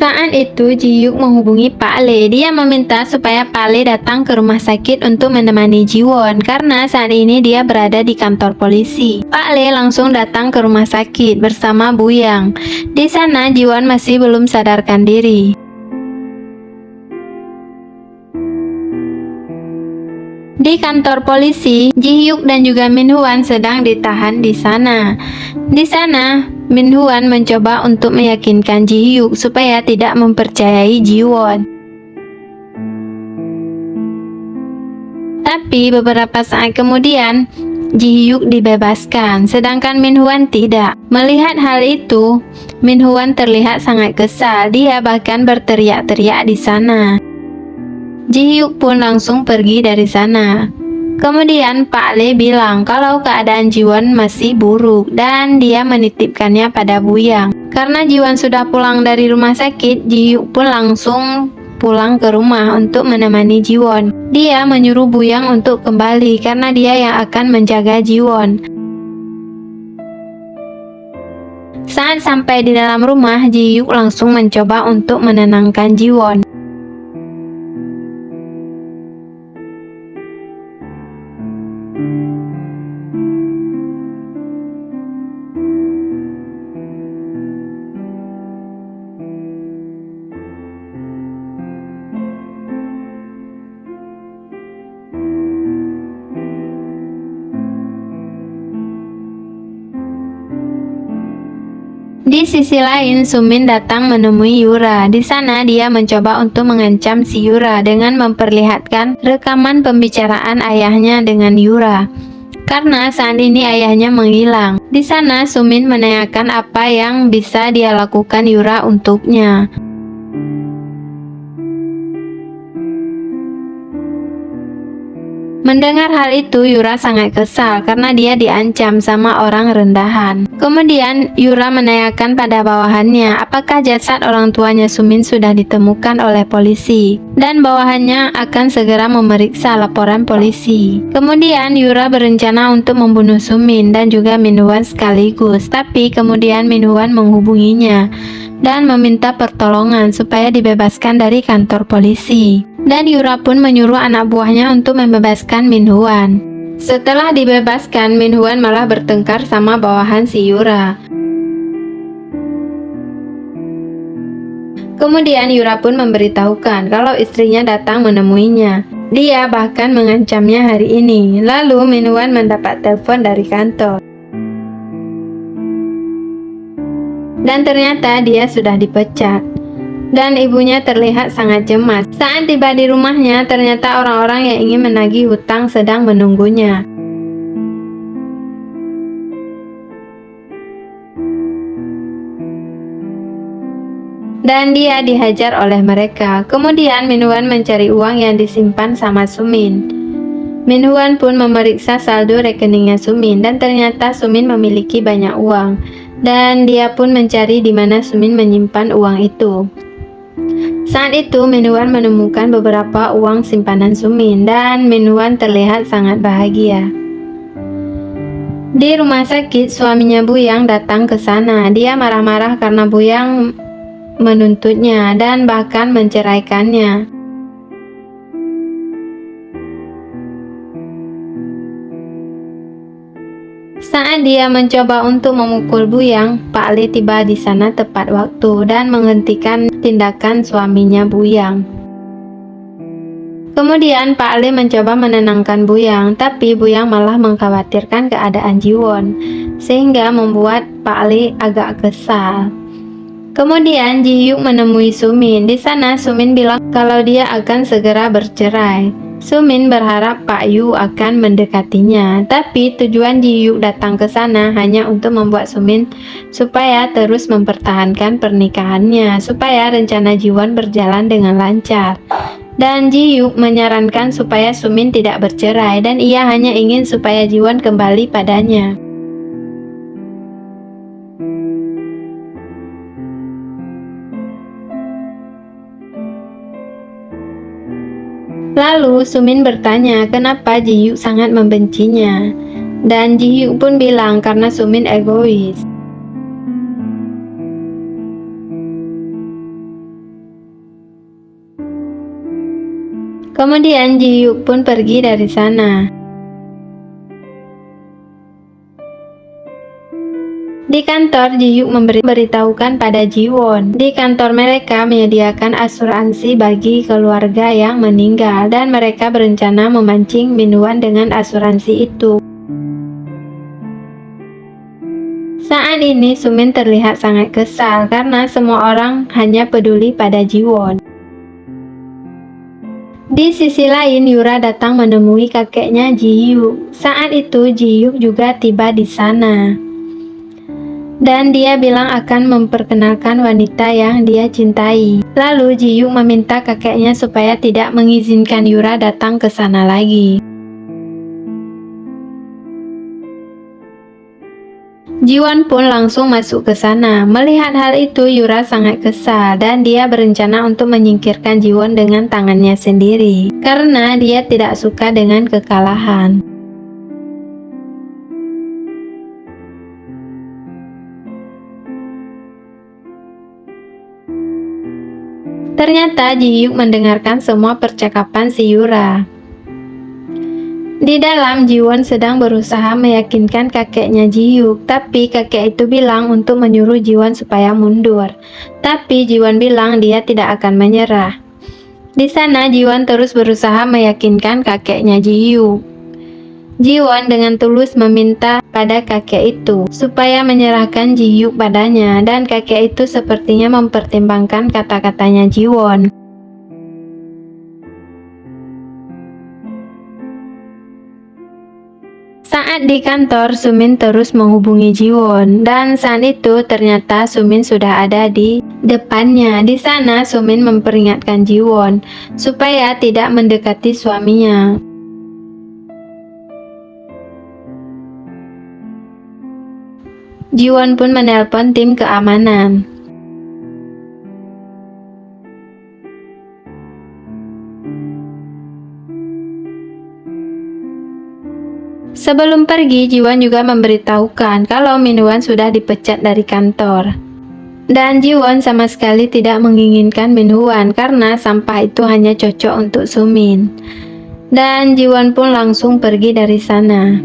Saat itu Ji Hyuk menghubungi Pak Le. Dia meminta supaya Pak Le datang ke rumah sakit untuk menemani Ji Won karena saat ini dia berada di kantor polisi. Pak Le langsung datang ke rumah sakit bersama Bu Yang. Di sana Ji Won masih belum sadarkan diri. Di kantor polisi, Ji Hyuk dan juga Min Hwan sedang ditahan di sana. Di sana, Min Hwan mencoba untuk meyakinkan Ji Hyuk supaya tidak mempercayai Ji Won. Tapi beberapa saat kemudian, Ji Hyuk dibebaskan, sedangkan Min Hwan tidak. Melihat hal itu, Min Hwan terlihat sangat kesal. Dia bahkan berteriak-teriak di sana. Ji Hyuk pun langsung pergi dari sana. Kemudian Pak Le bilang kalau keadaan Ji Won masih buruk dan dia menitipkannya pada Bu Yang. Karena Ji Won sudah pulang dari rumah sakit, Ji Hyuk pun langsung pulang ke rumah untuk menemani Ji Won. Dia menyuruh Bu Yang untuk kembali karena dia yang akan menjaga Ji Won. Saat sampai di dalam rumah, Ji Hyuk langsung mencoba untuk menenangkan Ji Won. Di sisi lain, Sumin datang menemui Yura. Di sana dia mencoba untuk mengancam si Yura dengan memperlihatkan rekaman pembicaraan ayahnya dengan Yura. Karena saat ini ayahnya menghilang. Di sana Sumin menanyakan apa yang bisa dia lakukan Yura untuknya. Mendengar hal itu, Yura sangat kesal karena dia diancam sama orang rendahan. Kemudian Yura menanyakan pada bawahannya apakah jasad orang tuanya Sumin sudah ditemukan oleh polisi, dan bawahannya akan segera memeriksa laporan polisi. Kemudian Yura berencana untuk membunuh Sumin dan juga Min Hwan sekaligus, tapi kemudian Min Hwan menghubunginya dan meminta pertolongan supaya dibebaskan dari kantor polisi. Dan Yura pun menyuruh anak buahnya untuk membebaskan Min Hwan. Setelah dibebaskan, Min Hwan malah bertengkar sama bawahan si Yura. Kemudian Yura pun memberitahukan kalau istrinya datang menemuinya. Dia bahkan mengancamnya hari ini. Lalu Min Hwan mendapat telepon dari kantor. Dan ternyata dia sudah dipecat. Dan ibunya terlihat sangat cemas. Saat tiba di rumahnya, ternyata orang-orang yang ingin menagih hutang sedang menunggunya. Dan dia dihajar oleh mereka. Kemudian Min Hwan mencari uang yang disimpan sama Sumin. Min Hwan pun memeriksa saldo rekeningnya Sumin, dan ternyata Sumin memiliki banyak uang. Dan dia pun mencari di mana Sumin menyimpan uang itu. Saat itu Min Hwan menemukan beberapa uang simpanan Sumin dan Min Hwan terlihat sangat bahagia. Di rumah sakit, suaminya Bu Yang datang ke sana. Dia marah-marah karena Bu Yang menuntutnya dan bahkan menceraikannya. Saat dia mencoba untuk memukul Bu Yang, Pak Le tiba di sana tepat waktu dan menghentikan tindakan suaminya Bu Yang. Kemudian Pak Le mencoba menenangkan Bu Yang, tapi Bu Yang malah mengkhawatirkan keadaan Ji Won, sehingga membuat Pak Le agak kesal. Kemudian Ji Hyuk menemui Sumin. Di sana Sumin bilang kalau dia akan segera bercerai. Sumin berharap Pak Yu akan mendekatinya, tapi tujuan Ji Hyuk datang ke sana hanya untuk membuat Sumin supaya terus mempertahankan pernikahannya, supaya rencana Ji Won berjalan dengan lancar. Dan Ji Hyuk menyarankan supaya Sumin tidak bercerai dan ia hanya ingin supaya Ji Won kembali padanya. Lalu Sumin bertanya kenapa Ji Hyuk sangat membencinya. Dan Ji Hyuk pun bilang karena Sumin egois. Kemudian Ji Hyuk pun pergi dari sana. Di kantor, Ji Hyuk memberitahukan pada Ji Won. Di kantor mereka menyediakan asuransi bagi keluarga yang meninggal dan mereka berencana memancing Min Hwan dengan asuransi itu. Saat ini Sumin terlihat sangat kesal karena semua orang hanya peduli pada Ji Won. Di sisi lain, Yura datang menemui kakeknya Ji Hyuk. Saat itu Ji Hyuk juga tiba di sana. Dan dia bilang akan memperkenalkan wanita yang dia cintai. Lalu Ji Hyuk meminta kakeknya supaya tidak mengizinkan Yura datang ke sana lagi. Ji Won pun langsung masuk ke sana. Melihat hal itu, Yura sangat kesal dan dia berencana untuk menyingkirkan Ji Won dengan tangannya sendiri karena dia tidak suka dengan kekalahan. Ternyata Ji Hyuk mendengarkan semua percakapan si Yura. Di dalam, Ji Won sedang berusaha meyakinkan kakeknya Ji Hyuk, tapi kakek itu bilang untuk menyuruh Ji Won supaya mundur. Tapi Ji Won bilang dia tidak akan menyerah. Di sana, Ji Won terus berusaha meyakinkan kakeknya Ji Hyuk. Ji Won dengan tulus meminta pada kakek itu supaya menyerahkan Ji Hyuk padanya, dan kakek itu sepertinya mempertimbangkan kata-katanya Ji Won. Saat di kantor, Sumin terus menghubungi Ji Won, dan saat itu ternyata Sumin sudah ada di depannya. Di sana, Sumin memperingatkan Ji Won supaya tidak mendekati suaminya. Ji Won pun menelpon tim keamanan. Sebelum pergi, Ji Won juga memberitahukan kalau Min Hwan sudah dipecat dari kantor. Dan Ji Won sama sekali tidak menginginkan Min Hwan karena sampah itu hanya cocok untuk Sumin. Dan Ji Won pun langsung pergi dari sana.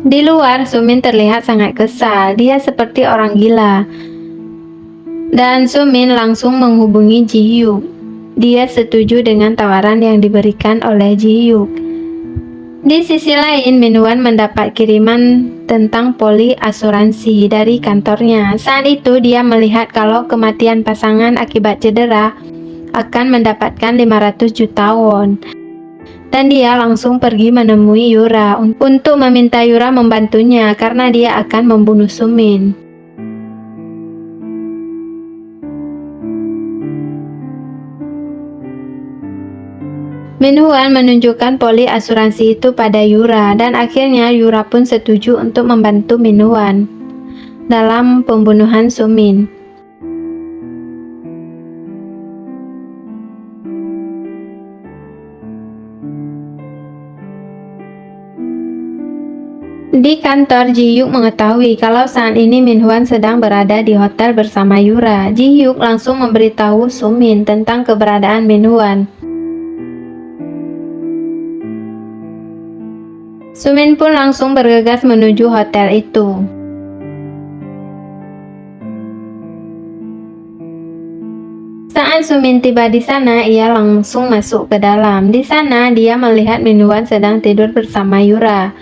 Di luar, Sumin terlihat sangat kesal. Dia seperti orang gila. Dan Sumin langsung menghubungi Ji Hyuk. Dia setuju dengan tawaran yang diberikan oleh Ji Hyuk. Di sisi lain, Min Hwan mendapat kiriman tentang poli asuransi dari kantornya. Saat itu dia melihat kalau kematian pasangan akibat cedera akan mendapatkan 500 juta won. Dan dia langsung pergi menemui Yura untuk meminta Yura membantunya karena dia akan membunuh Sumin. Min Hwan menunjukkan poli asuransi itu pada Yura dan akhirnya Yura pun setuju untuk membantu Min Hwan dalam pembunuhan Sumin. Di kantor, Ji Hyuk mengetahui kalau saat ini Min Hwan sedang berada di hotel bersama Yura. Ji Hyuk langsung memberitahu Sumin tentang keberadaan Min Hwan. Sumin pun langsung bergegas menuju hotel itu. Saat Sumin tiba di sana, ia langsung masuk ke dalam. Di sana, dia melihat Min Hwan sedang tidur bersama Yura.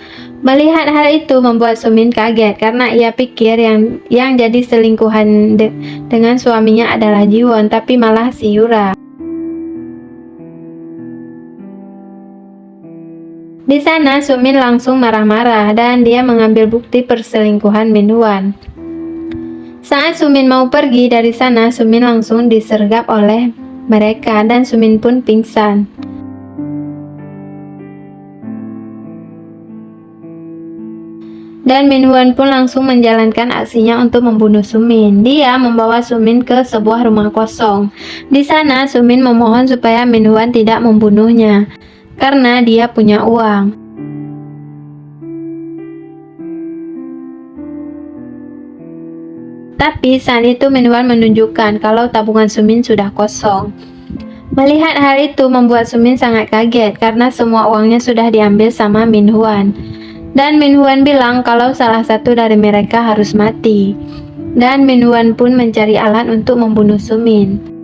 Melihat hal itu membuat Sumin kaget karena ia pikir yang jadi selingkuhan dengan suaminya adalah Ji Won, tapi malah si Yura. Di sana, Sumin langsung marah-marah dan dia mengambil bukti perselingkuhan Min Hwan. Saat Sumin mau pergi dari sana, Sumin langsung disergap oleh mereka dan Sumin pun pingsan. Dan Min Hwan pun langsung menjalankan aksinya untuk membunuh Sumin. Dia membawa Sumin ke sebuah rumah kosong. Di sana, Sumin memohon supaya Min Hwan tidak membunuhnya karena dia punya uang. Tapi saat itu Min Hwan menunjukkan kalau tabungan Sumin sudah kosong. Melihat hal itu membuat Sumin sangat kaget karena semua uangnya sudah diambil sama Min Huan. Dan Min Huan bilang kalau salah satu dari mereka harus mati. Dan Min Huan pun mencari alat untuk membunuh Sumin.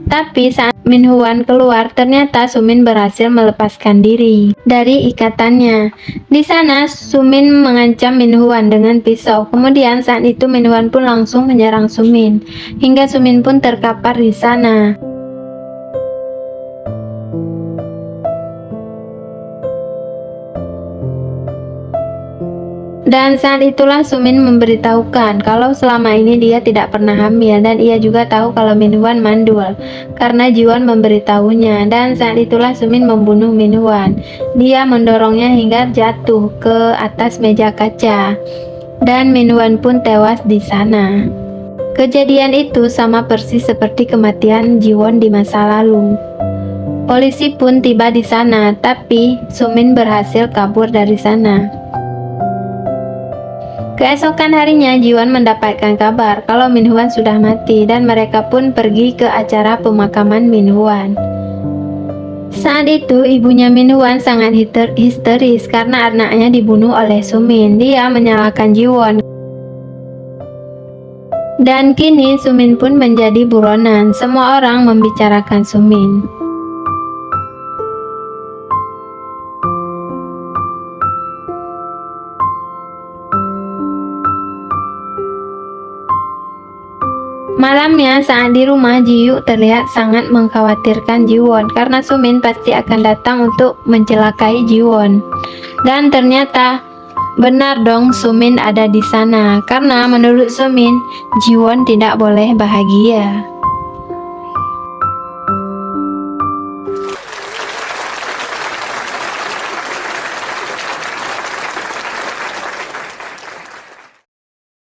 Tapi saat Min Huan keluar, ternyata Sumin berhasil melepaskan diri dari ikatannya. Di sana, Sumin mengancam Min Huan dengan pisau. Kemudian saat itu Min Huan pun langsung menyerang Sumin, hingga Sumin pun terkapar di sana. Dan saat itulah Sumin memberitahukan kalau selama ini dia tidak pernah hamil, dan ia juga tahu kalau Min Huan mandul karena Jiwon memberitahunya. Dan saat itulah Sumin membunuh Min Huan. Dia mendorongnya hingga jatuh ke atas meja kaca, dan Min Huan pun tewas di sana. Kejadian itu sama persis seperti kematian Jiwon di masa lalu. Polisi pun tiba di sana, tapi Sumin berhasil kabur dari sana. Keesokan harinya, Jiwon mendapatkan kabar kalau Min Huan sudah mati, dan mereka pun pergi ke acara pemakaman Min Huan. Saat itu, ibunya Min Huan sangat histeris karena anaknya dibunuh oleh Sumin. Dia menyalahkan Jiwon. Dan kini Sumin pun menjadi buronan. Semua orang membicarakan Sumin. Malamnya saat di rumah, Jiyu terlihat sangat mengkhawatirkan Jiwon karena Sumin pasti akan datang untuk mencelakai Jiwon. Dan ternyata benar dong, Sumin ada di sana karena menurut Sumin, Jiwon tidak boleh bahagia.